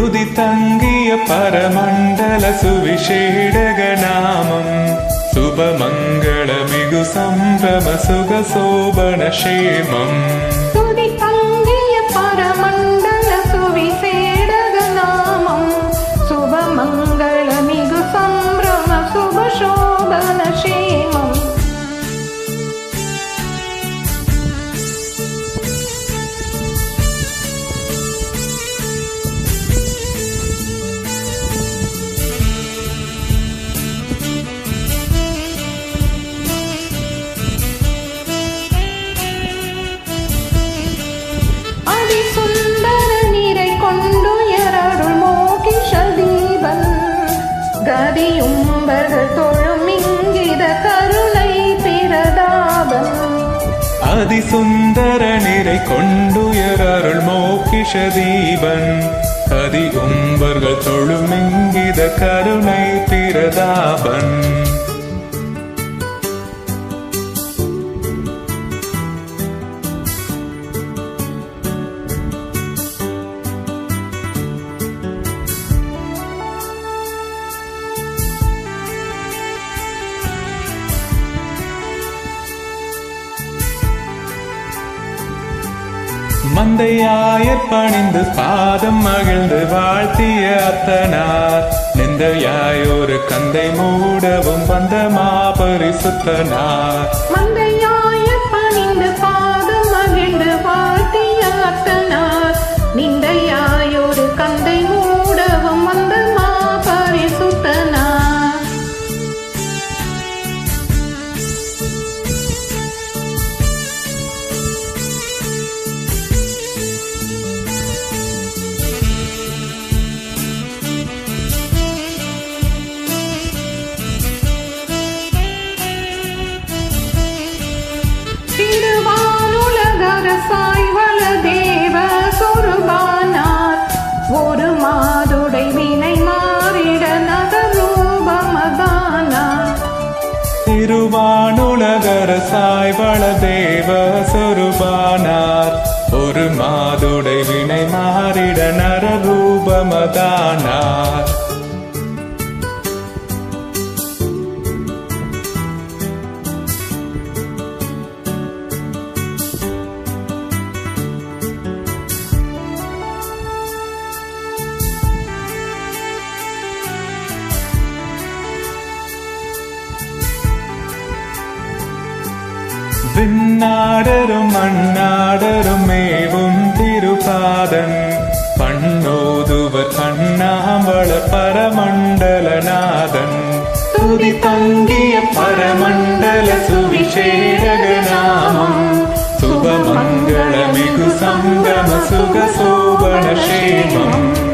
துதி தங்கிய பரமண்டல சுவிசேடக நாமம் சுபமங்கள மிகு சம்பிரம சுக சோபன க்ஷேமம் துதி தங்கிய பரமண்டல சுவிசேடக நாமம் சுபமங்கள மிகு சம்பிரம சுப சோபன க்ஷேமம் கதியும்பர்கள் தொழும் இங்கித கருணை பிரதாபம் அதிசுந்தர நிறை கொண்டுயர் அருள் மோகிஷ தீபன் கதி உம்பர்கள் தொழும் இங்கித கருணை பிரதாபன் மந்தையாயர் பணிந்து பாதம் மகிழ்ந்து வாழ்த்திய அத்தனார் நிந்தையாயோரு கந்தை மூடவும் வந்த மாபரிசுத்தனார் மந்தையாயர் பணிந்து பாதம் மகிழ்ந்து வாழ்த்திய அத்தனார் நிந்தையாயோரு கந்தை மூடவும் வந்த மாபரிசுத்தனார் சாய்வள தேவ சொருபானார் ஒரு மாதுடை வினை மாறிட நகரூபமதானார் திருவானுலகர சாய்வள தேவ சொருபானார் ஒரு மாதுடை வினை மாறிட நரரூபமதானார் விண்ணாடரும் மண்ணாடரும் மேவும் திருபாதன் பண்ணோதுவர் அண்ணாமள பரமண்டலநாதன் துதி தங்கிய பரமண்டல சுவிசேடக நாமம் சுபமங்கள மிகு சங்கம சுக சோபன க்ஷேமம்